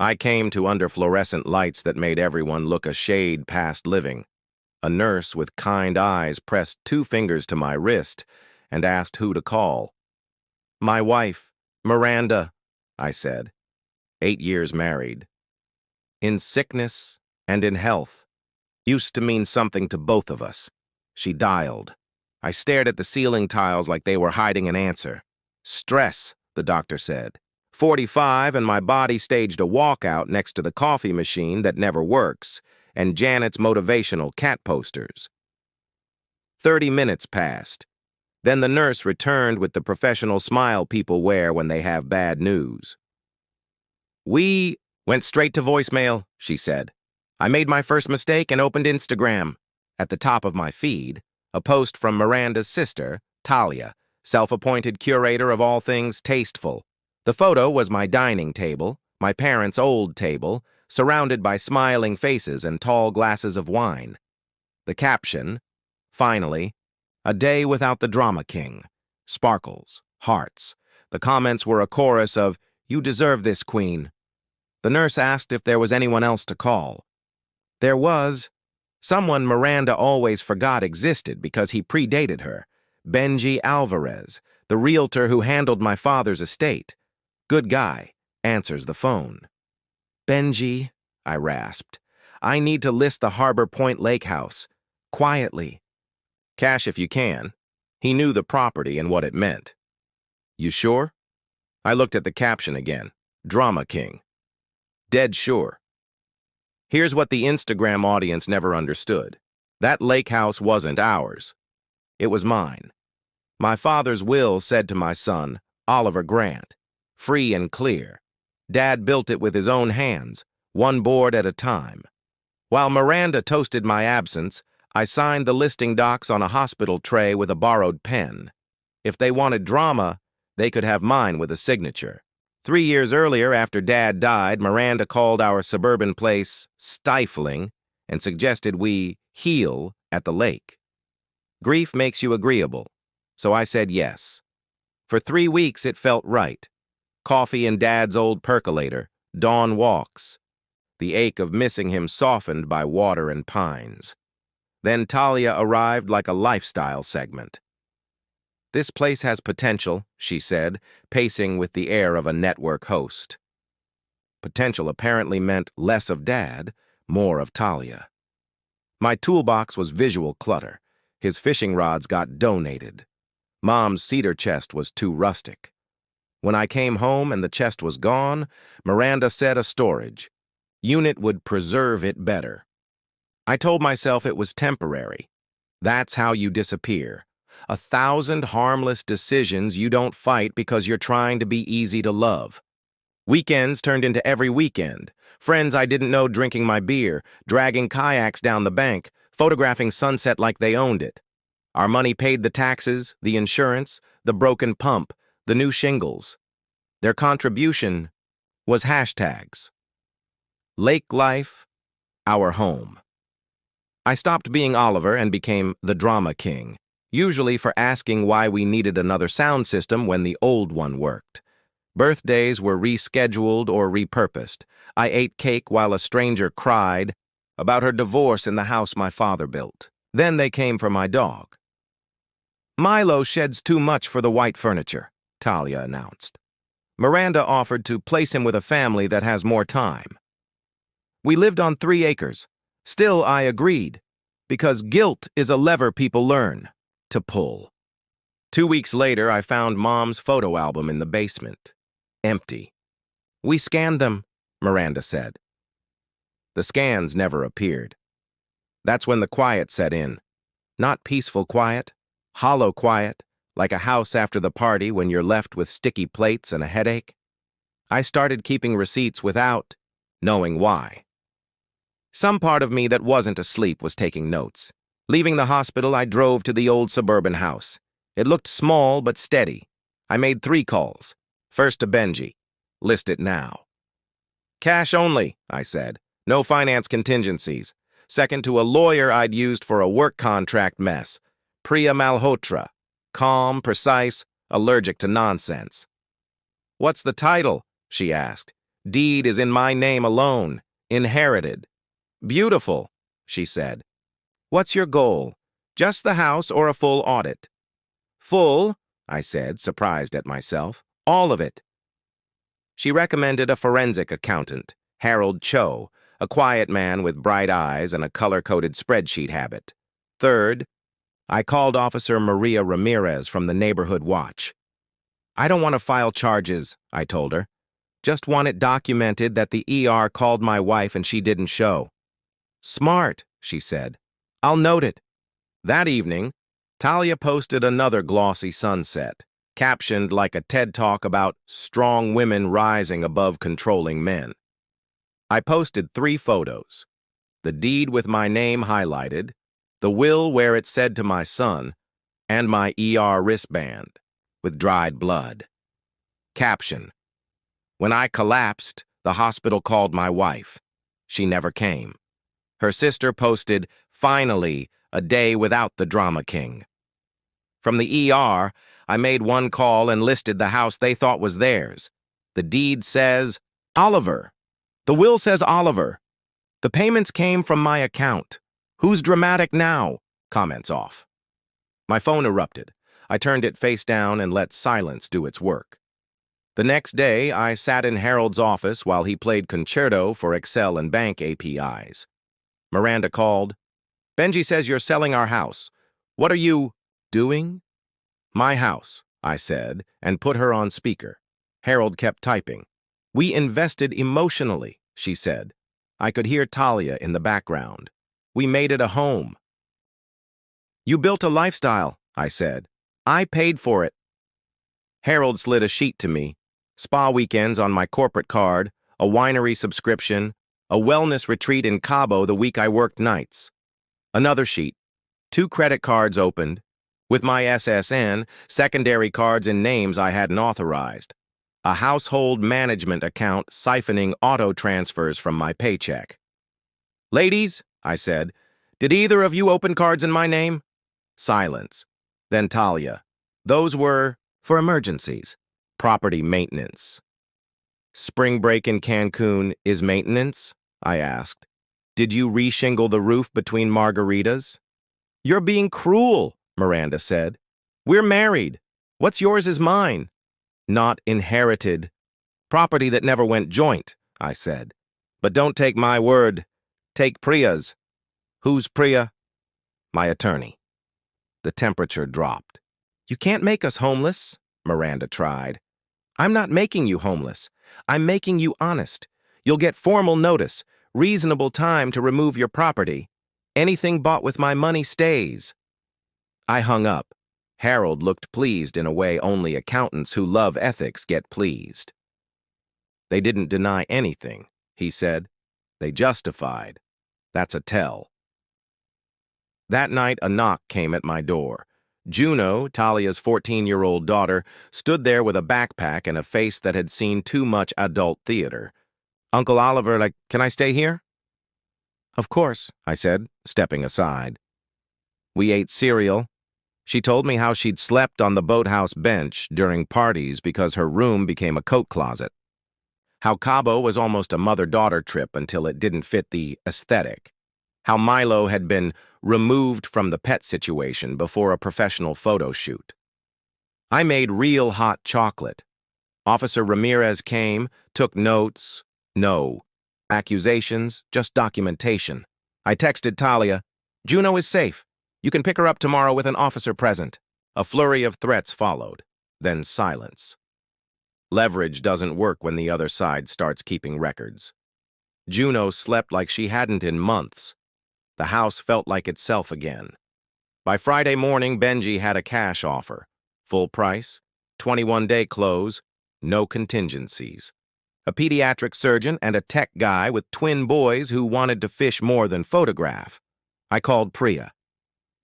I came to under fluorescent lights that made everyone look a shade past living. A nurse with kind eyes pressed 2 fingers to my wrist and asked who to call. "My wife, Miranda," I said. 8 years married. In sickness and in health. Used to mean something to both of us. She dialed. I stared at the ceiling tiles like they were hiding an answer. "Stress," the doctor said. 45 and my body staged a walkout next to the coffee machine that never works and Janet's motivational cat posters. 30 minutes passed. Then the nurse returned with the professional smile people wear when they have bad news. "We went straight to voicemail," she said. "I made my first mistake and opened Instagram." At the top of my feed, a post from Miranda's sister, Talia, self-appointed curator of all things tasteful. The photo was my dining table, my parents' old table, surrounded by smiling faces and tall glasses of wine. The caption, "Finally, a day without the drama king." Sparkles, hearts. The comments were a chorus of, "You deserve this, queen." The nurse asked if there was anyone else to call. There was. Someone Miranda always forgot existed because he predated her. Benji Alvarez, the realtor who handled my father's estate. Good guy, answers the phone. "Benji," I rasped, "I need to list the Harbor Point Lake House. Quietly." "Cash if you can." He knew the property and what it meant. "You sure?" I looked at the caption again. Drama King. Dead sure. Here's what the Instagram audience never understood. That lake house wasn't ours. It was mine. My father's will said to my son, Oliver Grant, free and clear. Dad built it with his own hands, one board at a time. While Miranda toasted my absence, I signed the listing docs on a hospital tray with a borrowed pen. If they wanted drama, they could have mine with a signature. 3 years earlier, after Dad died, Miranda called our suburban place stifling and suggested we heal at the lake. Grief makes you agreeable, so I said yes. For 3 weeks, it felt right. Coffee in Dad's old percolator, dawn walks. The ache of missing him softened by water and pines. Then Talia arrived like a lifestyle segment. "This place has potential," she said, pacing with the air of a network host. Potential apparently meant less of Dad, more of Talia. My toolbox was visual clutter. His fishing rods got donated. Mom's cedar chest was too rustic. When I came home and the chest was gone, Miranda said a storage unit would preserve it better. I told myself it was temporary. That's how you disappear. 1,000 harmless decisions you don't fight because you're trying to be easy to love. Weekends turned into every weekend. Friends I didn't know drinking my beer, dragging kayaks down the bank, photographing sunset like they owned it. Our money paid the taxes, the insurance, the broken pump, the new shingles. Their contribution was hashtags. Lake life, our home. I stopped being Oliver and became the drama king, usually for asking why we needed another sound system when the old one worked. Birthdays were rescheduled or repurposed. I ate cake while a stranger cried about her divorce in the house my father built. Then they came for my dog. "Milo sheds too much for the white furniture," Talia announced. Miranda offered to place him with a family that has more time. We lived on 3 acres. Still, I agreed, because guilt is a lever people learn to pull. 2 weeks later, I found Mom's photo album in the basement. Empty. "We scanned them," Miranda said. The scans never appeared. That's when the quiet set in. Not peaceful quiet, hollow quiet, like a house after the party when you're left with sticky plates and a headache. I started keeping receipts without knowing why. Some part of me that wasn't asleep was taking notes. Leaving the hospital, I drove to the old suburban house. It looked small but steady. I made 3 calls. First to Benji. "List it now." "Cash only," I said. "No finance contingencies." Second to a lawyer I'd used for a work contract mess. Priya Malhotra. Calm, precise, allergic to nonsense. "What's the title?" she asked. Deed is in my name alone, inherited. Beautiful, she said. What's your goal? Just the house or a full audit? Full, I said, surprised at myself. All of it. She recommended a forensic accountant, Harold Cho, a quiet man with bright eyes and a color-coded spreadsheet habit. Third, I called Officer Maria Ramirez from the Neighborhood Watch. I don't want to file charges, I told her. Just want it documented that the ER called my wife and she didn't show. Smart, she said. I'll note it. That evening, Talia posted another glossy sunset, captioned like a TED Talk about strong women rising above controlling men. I posted 3 photos. The deed with my name highlighted, the will where it said to my son, and my ER wristband with dried blood. Caption: When I collapsed, the hospital called my wife. She never came. Her sister posted, finally, a day without the drama king. From the ER, I made one call and listed the house they thought was theirs. The deed says, Oliver. The will says Oliver. The payments came from my account. Who's dramatic now? Comments off. My phone erupted. I turned it face down and let silence do its work. The next day, I sat in Harold's office while he played concerto for Excel and bank APIs. Miranda called. Benji says you're selling our house. What are you doing? My house, I said, and put her on speaker. Harold kept typing. We invested emotionally, she said. I could hear Talia in the background. We made it a home. You built a lifestyle, I said. I paid for it. Harold slid a sheet to me. Spa weekends on my corporate card, a winery subscription, a wellness retreat in Cabo the week I worked nights. Another sheet. 2 credit cards opened. With my SSN, secondary cards in names I hadn't authorized. A household management account siphoning auto transfers from my paycheck. Ladies, I said, did either of you open cards in my name? Silence. Then Talia. Those were for emergencies. Property maintenance. Spring break in Cancun is maintenance? I asked. Did you reshingle the roof between margaritas? You're being cruel, Miranda said. We're married. What's yours is mine. Not inherited. Property that never went joint, I said. But don't take my word. Take Priya's. Who's Priya? My attorney. The temperature dropped. You can't make us homeless, Miranda tried. I'm not making you homeless. I'm making you honest. You'll get formal notice, reasonable time to remove your property. Anything bought with my money stays. I hung up. Harold looked pleased in a way only accountants who love ethics get pleased. They didn't deny anything, he said. They justified. That's a tell. That night, a knock came at my door. Juno, Talia's 14-year-old daughter, stood there with a backpack and a face that had seen too much adult theater. Uncle Oliver, can I stay here? Of course, I said, stepping aside. We ate cereal. She told me how she'd slept on the boathouse bench during parties because her room became a coat closet. How Cabo was almost a mother-daughter trip until it didn't fit the aesthetic. How Milo had been removed from the pet situation before a professional photo shoot. I made real hot chocolate. Officer Ramirez came, took notes. No accusations, just documentation. I texted Talia, Juno is safe. You can pick her up tomorrow with an officer present. A flurry of threats followed, then silence. Leverage doesn't work when the other side starts keeping records. Juno slept like she hadn't in months. The house felt like itself again. By Friday morning, Benji had a cash offer. Full price, 21-day close, no contingencies. A pediatric surgeon and a tech guy with twin boys who wanted to fish more than photograph. I called Priya.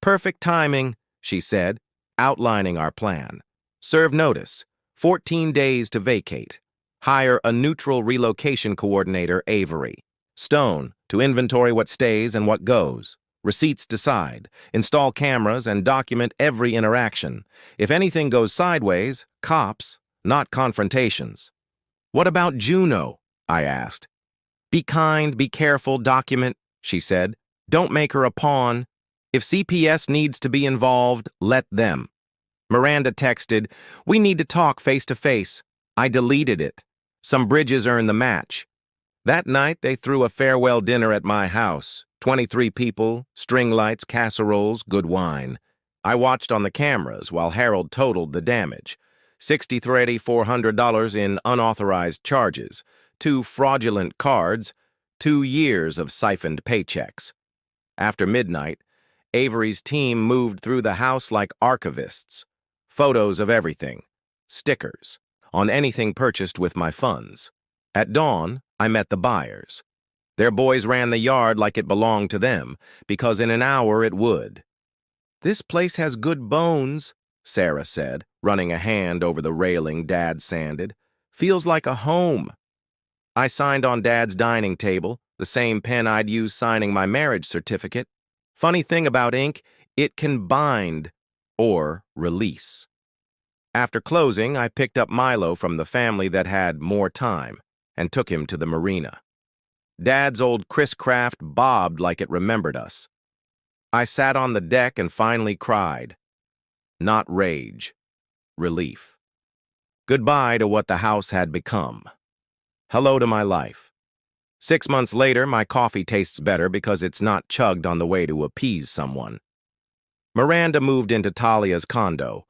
Perfect timing, she said, outlining our plan. Serve notice, 14 days to vacate. Hire a neutral relocation coordinator, Avery. Stone, to inventory what stays and what goes. Receipts decide. Install cameras and document every interaction. If anything goes sideways, cops, not confrontations. What about Juno? I asked. Be kind, be careful, document, she said. Don't make her a pawn. If CPS needs to be involved, let them. Miranda texted, we need to talk face to face. I deleted it. Some bridges earn the match. That night, they threw a farewell dinner at my house. 23 people, string lights, casseroles, good wine. I watched on the cameras while Harold totaled the damage. $6,400 in unauthorized charges, 2 fraudulent cards, 2 years of siphoned paychecks. After midnight, Avery's team moved through the house like archivists. Photos of everything. Stickers. On anything purchased with my funds. At dawn, I met the buyers. Their boys ran the yard like it belonged to them, because in an hour it would. This place has good bones, Sarah said, running a hand over the railing Dad sanded. Feels like a home. I signed on Dad's dining table, the same pen I'd used signing my marriage certificate. Funny thing about ink, it can bind or release. After closing, I picked up Milo from the family that had more time and took him to the marina. Dad's old Chris Craft bobbed like it remembered us. I sat on the deck and finally cried. Not rage, relief. Goodbye to what the house had become. Hello to my life. 6 months later, my coffee tastes better because it's not chugged on the way to appease someone. Miranda moved into Talia's condo.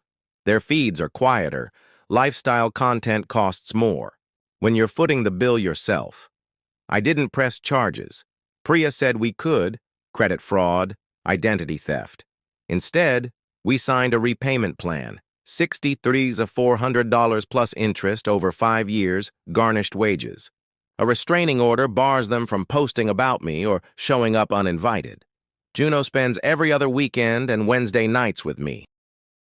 Their feeds are quieter. Lifestyle content costs more. When you're footing the bill yourself. I didn't press charges. Priya said we could, credit fraud, identity theft. Instead, we signed a repayment plan, 63s of $400 plus interest over 5 years, garnished wages. A restraining order bars them from posting about me or showing up uninvited. Juno spends every other weekend and Wednesday nights with me.